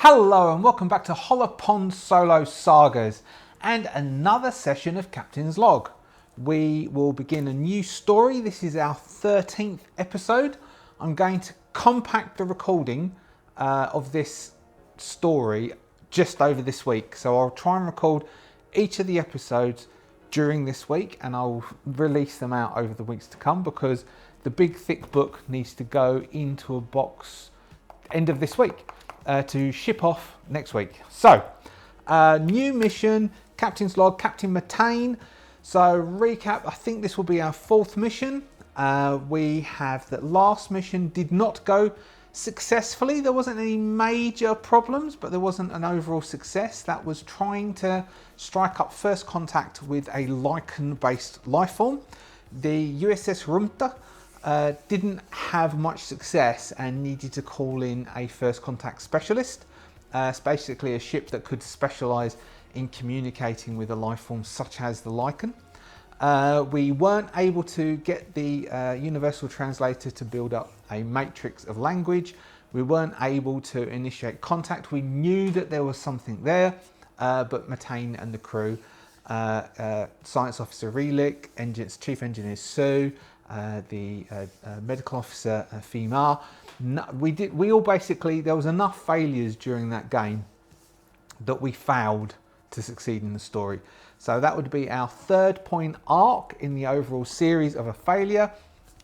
Hello and welcome back to Hollowponds Solo Sagas and another session of Captain's Log. We will begin a new story. This is our 13th episode. I'm going to compact the recording of this story just over this week. So I'll try and record each of the episodes during this week and I'll release them out over the weeks to come because the big thick book needs to go into a box end of this week. To ship off next week. So, new mission, Captain's Log, Captain Matane. So, recap, I think this will be our 4th mission. We have that last mission did not go successfully. There wasn't any major problems, but there wasn't an overall success. That was trying to strike up first contact with a lichen-based life form. The USS Rumta didn't have much success and needed to call in a first contact specialist. It's basically a ship that could specialise in communicating with a life form such as the lichen. We weren't able to get the universal translator to build up a matrix of language. We weren't able to initiate contact. We knew that there was something there, but Matane and the crew, Science Officer Relic, Chief Engineer Sue, the medical officer Fima. We all basically, there was enough failures during that game that we failed to succeed in the story. So that would be our 3rd point arc in the overall series of a failure.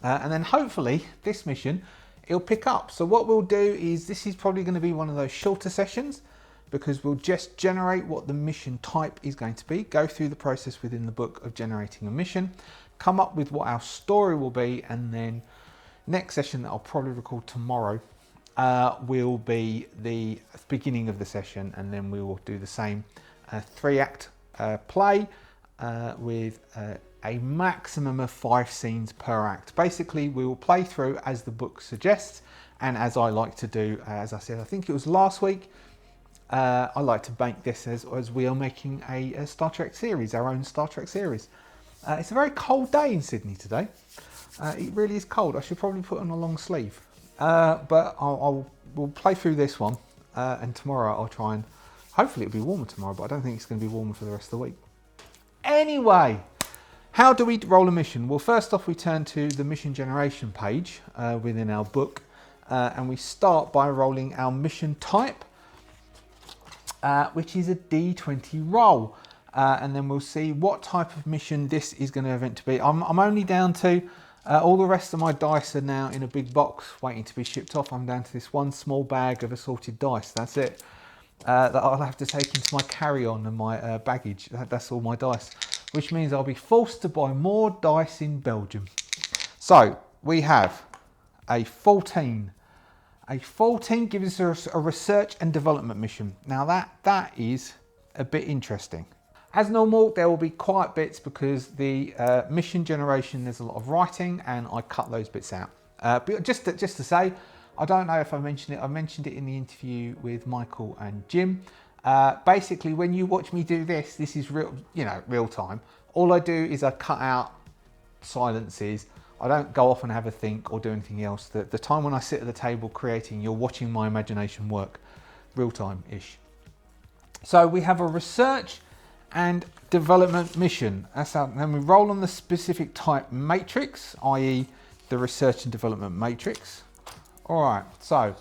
And then hopefully this mission, it'll pick up. So what we'll do is, this is probably going to be one of those shorter sessions because we'll just generate what the mission type is going to be, go through the process within the book of generating a mission, come up with what our story will be, and then next session that I'll probably record tomorrow will be the beginning of the session, and then we will do the same 3-act play with a maximum of 5 scenes per act. Basically, we will play through as the book suggests, and as I like to do, as I said, I think it was last week, I like to make this as we are making a Star Trek series, our own Star Trek series. It's a very cold day in Sydney today. It really is cold. I should probably put on a long sleeve. But we'll play through this one. And tomorrow I'll try and... Hopefully it'll be warmer tomorrow, but I don't think it's going to be warmer for the rest of the week. Anyway, how do we roll a mission? Well, first off, we turn to the mission generation page within our book. And we start by rolling our mission type, which is a D20 roll. And then we'll see what type of mission this is going to event to be. I'm only down to, all the rest of my dice are now in a big box waiting to be shipped off. I'm down to this one small bag of assorted dice. That's it. That I'll have to take into my carry-on and my baggage. That's all my dice. Which means I'll be forced to buy more dice in Belgium. So we have a 14. A 14 gives us a research and development mission. Now that is a bit interesting. As normal, there will be quiet bits because the mission generation, there's a lot of writing and I cut those bits out. But just to say, I don't know if I mentioned it. I mentioned it in the interview with Michael and Jim. Basically, when you watch me do this, this is real time. All I do is I cut out silences. I don't go off and have a think or do anything else. The time when I sit at the table creating, you're watching my imagination work, real time-ish. So we have a research and development mission. That's how, then we roll on the specific type matrix, i.e. the research and development matrix. All right, so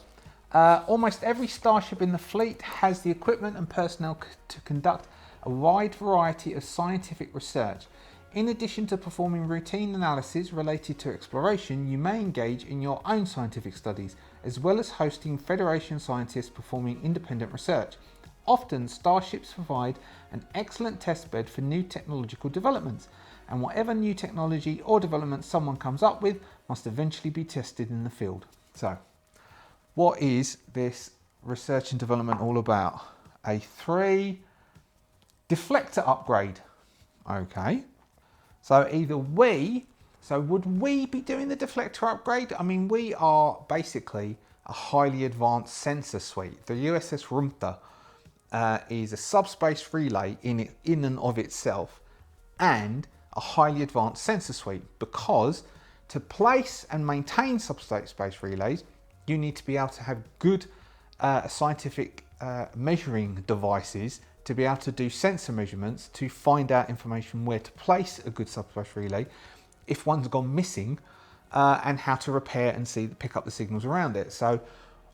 almost every starship in the fleet has the equipment and personnel to conduct a wide variety of scientific research. In addition to performing routine analysis related to exploration, you may engage in your own scientific studies, as well as hosting Federation scientists performing independent research. Often, starships provide an excellent testbed for new technological developments, and whatever new technology or development someone comes up with must eventually be tested in the field. So, what is this research and development all about? A 3 deflector upgrade. Okay. So would we be doing the deflector upgrade? I mean, we are basically a highly advanced sensor suite. The USS Rumta is a subspace relay in and of itself and a highly advanced sensor suite, because to place and maintain subspace relays, you need to be able to have good scientific measuring devices to be able to do sensor measurements to find out information where to place a good subspace relay if one's gone missing, and how to repair and pick up the signals around it. So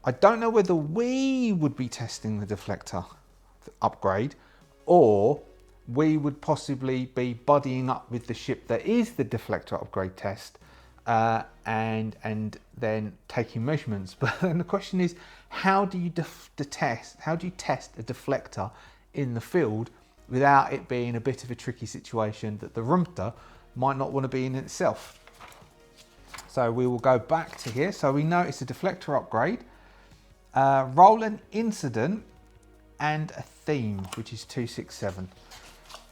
I don't know whether we would be testing the deflector upgrade, or we would possibly be buddying up with the ship that is the deflector upgrade test, and then taking measurements. But then the question is, how do you test a deflector in the field without it being a bit of a tricky situation that the Rumter might not want to be in itself? So we will go back to here. So we know it's a deflector upgrade. Roll an incident and a theme, which is 267.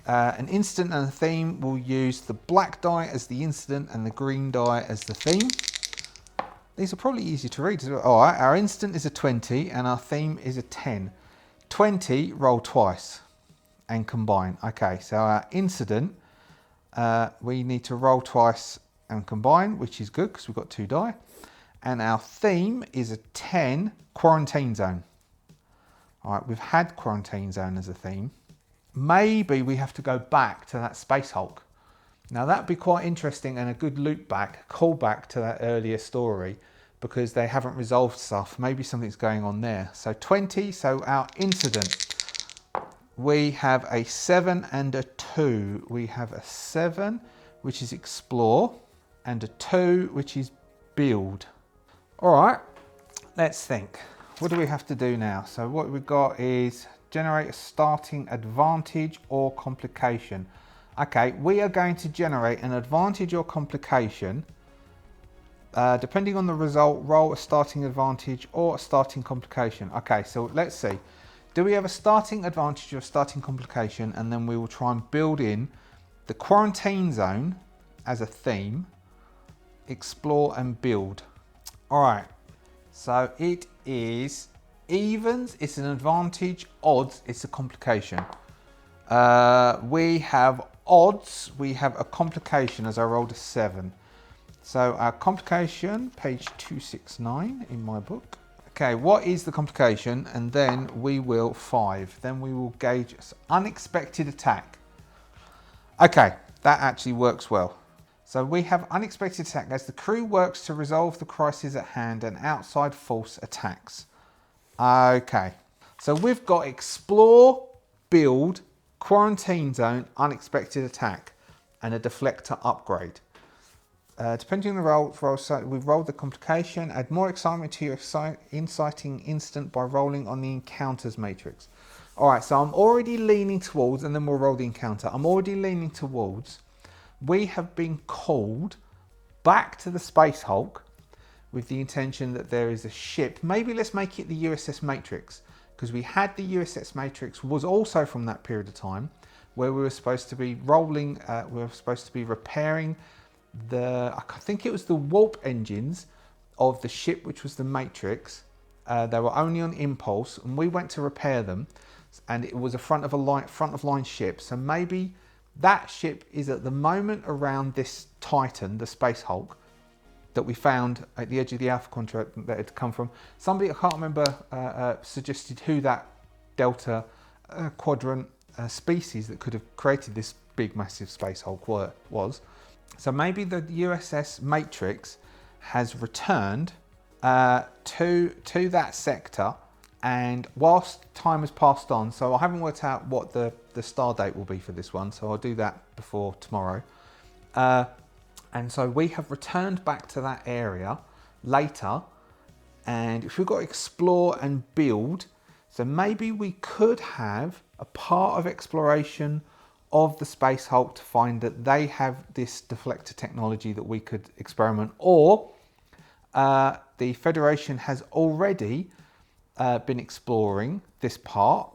An incident and a theme will use the black die as the incident and the green die as the theme. These are probably easy to read as well. All right, our incident is a 20 and our theme is a 10. 20, roll twice and combine. Okay, so our incident, we need to roll twice and combine, which is good because we've got 2 die. And our theme is a 10, quarantine zone. All right, we've had quarantine zone as a theme. Maybe we have to go back to that Space Hulk. Now that'd be quite interesting and a good loop back, call back to that earlier story, because they haven't resolved stuff. Maybe something's going on there. So 20, so our incident. We have a 7 and a 2. We have a 7, which is explore, and a 2, which is build. All right, let's think. What do we have to do now? So what we've got is generate a starting advantage or complication. Okay, we are going to generate an advantage or complication. Depending on the result, roll a starting advantage or a starting complication. Okay, so let's see. Do we have a starting advantage or a starting complication? And then we will try and build in the quarantine zone as a theme, explore and build. All right, so it is evens, it's an advantage, odds, it's a complication. We have odds, we have a complication as I rolled a 7. So our complication, page 269 in my book. Okay, what is the complication? And then we will 5. Then we will gauge unexpected attack. Okay, that actually works well. So we have unexpected attack as the crew works to resolve the crisis at hand and outside force attacks. Okay, so we've got explore, build, quarantine zone, unexpected attack, and a deflector upgrade. Depending on the roll, we've rolled the complication. Add more excitement to your inciting instant by rolling on the encounters matrix. All right, so I'm already leaning towards, and then we'll roll the encounter. I'm already leaning towards. We have been called back to the Space Hulk with the intention that there is a ship. Maybe let's make it the USS Matrix, because we had the USS Matrix was also from that period of time where we were supposed to be rolling, we were supposed to be repairing I think it was the warp engines of the ship, which was the Matrix. They were only on impulse, and we went to repair them, and it was a front of line ship. So maybe that ship is at the moment around this Titan, the Space Hulk, that we found at the edge of the Alpha Quadrant that had come from. Somebody, I can't remember, suggested who that Delta Quadrant species that could have created this big, massive Space Hulk was. So maybe the USS Matrix has returned to that sector, and whilst time has passed on, so I haven't worked out what the star date will be for this one, so I'll do that before tomorrow. And so we have returned back to that area later, and if we've got explore and build, so maybe we could have a part of exploration of the Space Hulk to find that they have this deflector technology that we could experiment, or the Federation has already been exploring this part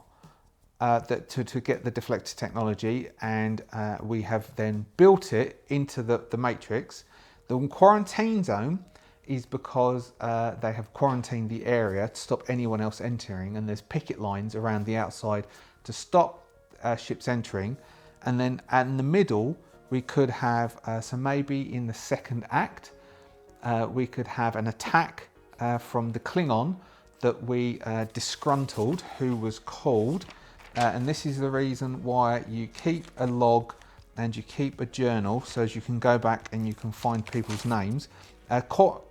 to get the deflector technology, and we have then built it into the Matrix. The quarantine zone is because they have quarantined the area to stop anyone else entering, and there's picket lines around the outside to stop ships entering. And then in the middle, we could have, so maybe in the second act, we could have an attack from the Klingon that we disgruntled, who was called, and this is the reason why you keep a log and you keep a journal, so as you can go back and you can find people's names. Korath,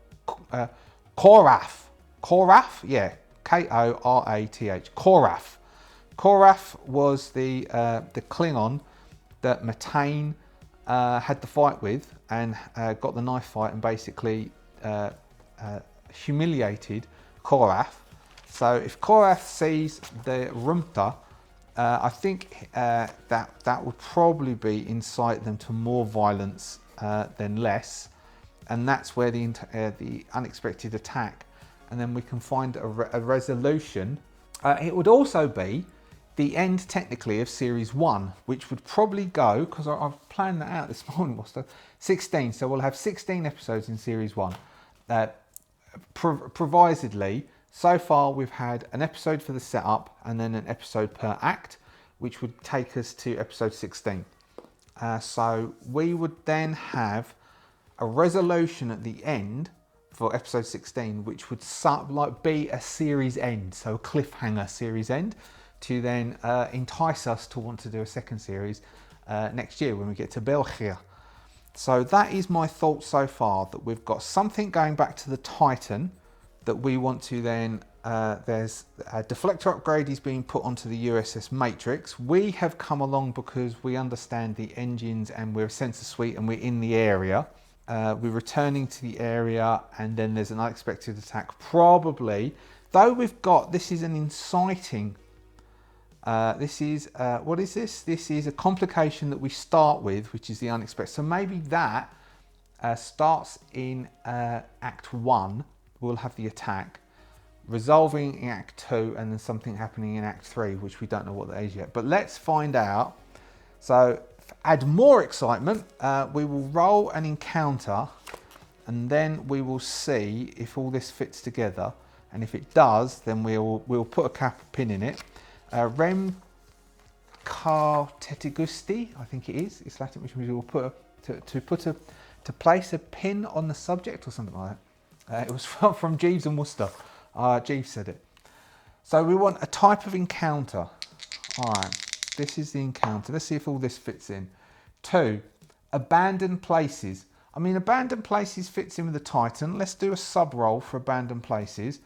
yeah, Korath. Korath was the Klingon that Matane had the fight with and got the knife fight and basically humiliated Korath. So if Korath sees the Rumta, I think that would probably be incite them to more violence than less, and that's where the unexpected attack, and then we can find a resolution. It would also be the end technically of series 1, which would probably go, because I've planned that out this morning, what's the 16, so we'll have 16 episodes in series 1. Provisedly, so far we've had an episode for the setup and then an episode per act, which would take us to episode 16. So we would then have a resolution at the end for episode 16, which would be a series end, so a cliffhanger series end, to then entice us to want to do a second series next year when we get to Belgium. So that is my thought so far, that we've got something going back to the Titan that we want to then, there's a deflector upgrade is being put onto the USS Matrix. We have come along because we understand the engines and we're a sensor suite and we're in the area. We're returning to the area and then there's an unexpected attack. Probably, though we've got, this is an inciting, what is this? This is a complication that we start with, which is the unexpected. So maybe that starts in Act 1. We'll have the attack, resolving in Act 2, and then something happening in Act 3, which we don't know what that is yet. But let's find out. So, add more excitement, we will roll an encounter, and then we will see if all this fits together. And if it does, then we'll put a pin in it. Rem Cartetigusti, I think it is. It's Latin, which means we'll put to place a pin on the subject or something like that. It was from Jeeves and Worcester. Jeeves said it. So we want a type of encounter. All right, this is the encounter. Let's see if all this fits in. 2, abandoned places. I mean, abandoned places fits in with the Titan. Let's do a sub roll for abandoned places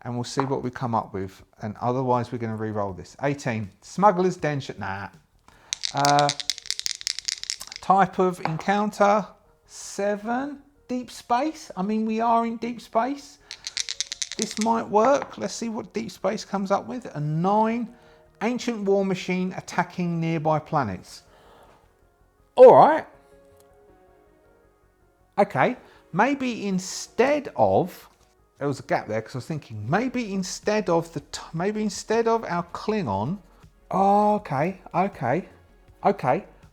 and we'll see what we come up with. And otherwise, we're going to re-roll this. 18, smuggler's den. Nah. Type of encounter. 7. Deep space. I mean, we are in deep space. This might work. Let's see what deep space comes up with. A 9. Ancient war machine attacking nearby planets. All right. Okay. Maybe instead of, there was a gap there because I was thinking maybe instead of our Klingon. Oh, okay.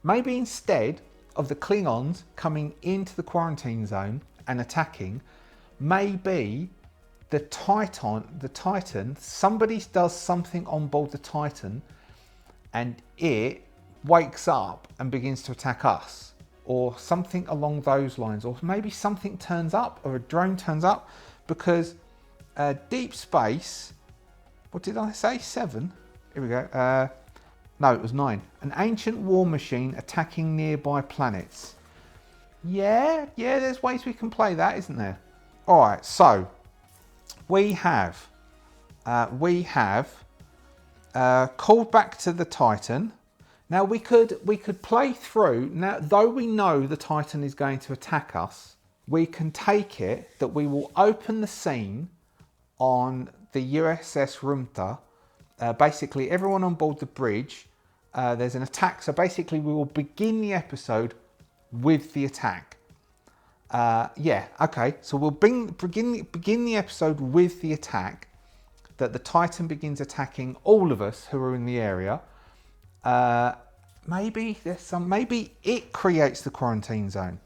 Maybe instead of the Klingons coming into the quarantine zone and attacking, maybe the Titan, somebody does something on board the Titan and it wakes up and begins to attack us, or something along those lines, or maybe something turns up, or a drone turns up, because deep space, what did I say, 7? Here we go. No, it was 9. An ancient war machine attacking nearby planets. Yeah, there's ways we can play that, isn't there? All right, so we have called back to the Titan. Now we could play through. Now, though we know the Titan is going to attack us, we can take it that we will open the scene on the USS Rumta. Basically, everyone on board the bridge. There's an attack, so basically we will begin the episode with the attack. Okay, so we'll begin the episode with the attack, that the Titan begins attacking all of us who are in the area. Maybe it creates the quarantine zone.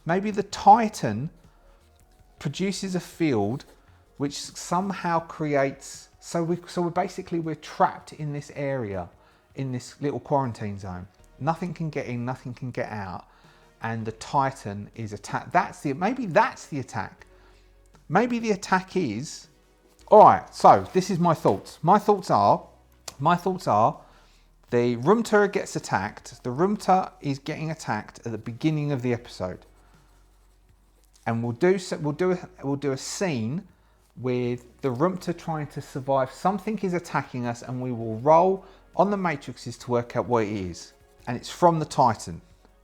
Maybe the Titan produces a field which somehow creates, so we're trapped in this area, in this little quarantine zone. Nothing can get in, nothing can get out, and the Titan is attacked. Maybe that's the attack. Maybe the attack is, All right, so this is my thoughts. My thoughts are the Rumta gets attacked. The Rumta is getting attacked at the beginning of the episode, and we'll do a scene with the Rumta trying to survive. Something is attacking us, and we will roll on the matrices to work out what it is, and it's from the Titan.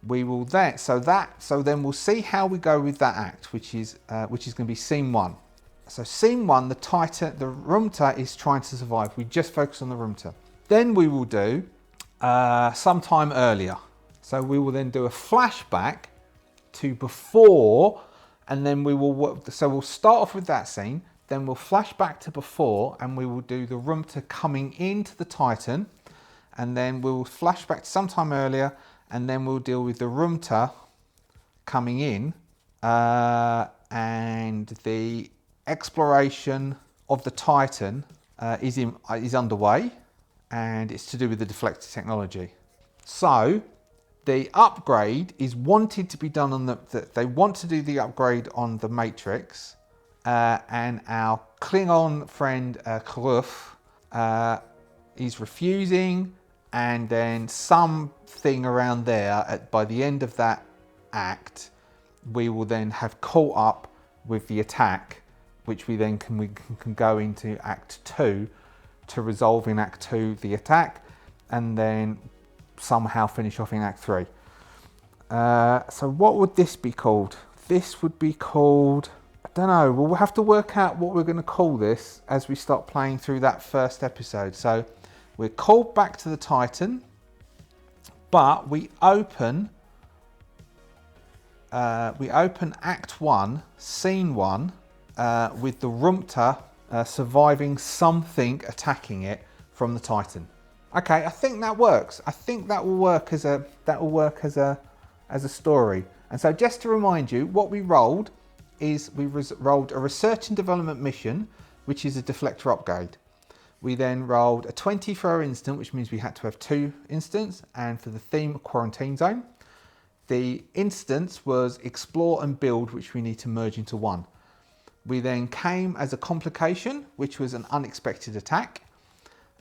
We will then so then we'll see how we go with that act, which is going to be scene 1. So scene 1, the Rumta is trying to survive. We just focus on the Rumta. Then we will do sometime earlier. So we will then do a flashback to before, and then we'll start off with that scene. Then we'll flash back to before, and we will do the Rumta coming into the Titan, and then we'll flash back to sometime earlier, and then we'll deal with the Rumta coming in, and the exploration of the Titan is underway, and it's to do with the deflector technology. So the upgrade is wanted to be done on they want to do the upgrade on the Matrix, and our Klingon friend Kruf is refusing, and then something around there by the end of that act, we will then have caught up with the attack, which we can go into Act 2 to resolve in Act 2 the attack, and then somehow finish off in Act 3. So what would this be called? This would be called, I don't know, we'll have to work out what we're going to call this as we start playing through that first episode. So we're called back to the Titan, but we open Act 1, Scene 1, with the Rumta surviving something attacking it from the Titan. Okay, I think that works. I think that will work as a story. And so just to remind you, what we rolled is we rolled a research and development mission, which is a deflector upgrade. We then rolled a 20 for our instant, which means we had to have 2 instants, and for the theme, quarantine zone. The instance was explore and build, which we need to merge into 1. We then came as a complication, which was an unexpected attack.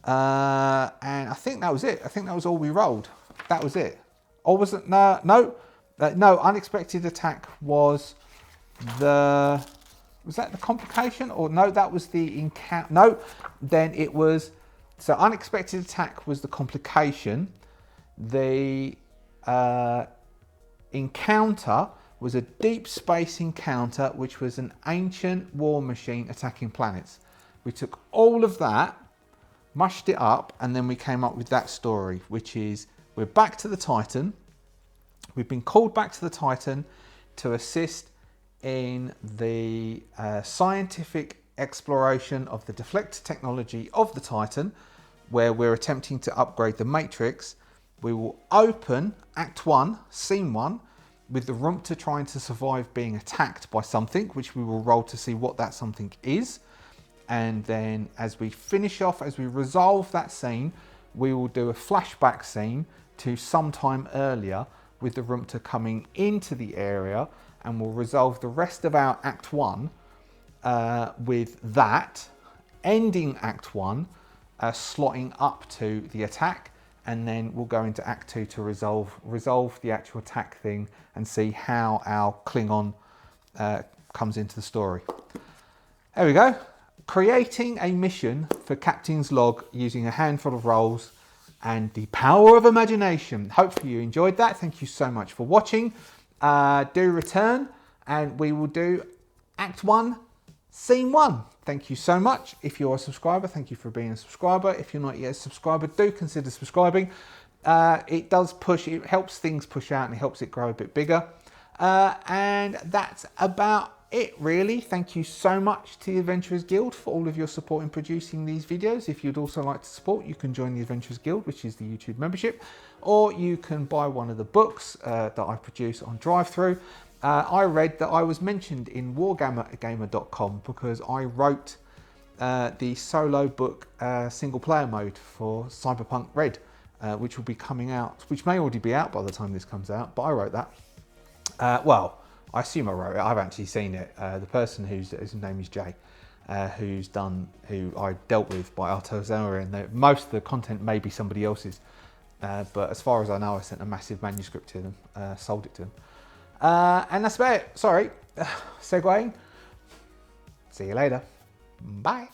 And I think that was it. I think that was all we rolled. That was it. Or was it? No, unexpected attack was was that the complication? Or no, that was the encounter. No, then it was, so unexpected attack was the complication. The encounter was a deep space encounter, which was an ancient war machine attacking planets. We took all of that, mushed it up, and then we came up with that story, which is we're back to the Titan. We've been called back to the Titan to assist in the scientific exploration of the deflector technology of the Titan, where we're attempting to upgrade the Matrix. We will open Act 1, Scene 1, with the Rumta trying to survive being attacked by something, which we will roll to see what that something is. And then as we finish off, as we resolve that scene, we will do a flashback scene to sometime earlier with the Rumta coming into the area, and we'll resolve the rest of our Act 1 with that, ending Act 1, slotting up to the attack, and then we'll go into Act 2 to resolve the actual attack thing and see how our Klingon comes into the story. There we go. Creating a mission for Captain's Log using a handful of rolls and the power of imagination. Hopefully you enjoyed that. Thank you so much for watching. Do return, and we will do Act 1, Scene 1. Thank you so much. If you're a subscriber, thank you for being a subscriber. If you're not yet a subscriber, do consider subscribing. It does push, it helps things push out and it helps it grow a bit bigger. And that's about it really. Thank you so much to the Adventurers Guild for all of your support in producing these videos. If you'd also like to support, you can join the Adventurers Guild, which is the YouTube membership, or you can buy one of the books that I produce on drive-through. I read that I was mentioned in wargamer.com because I wrote the solo book single player mode for Cyberpunk Red, which will be coming out, which may already be out by the time this comes out, but I wrote that. Well, I assume I wrote it. I've actually seen it. The person whose name is Jay who I dealt with by Artaxerxes, and most of the content may be somebody else's, but as far as I know, I sent a massive manuscript to them, sold it to them, and that's about it. Sorry, segueing. See you later. Bye.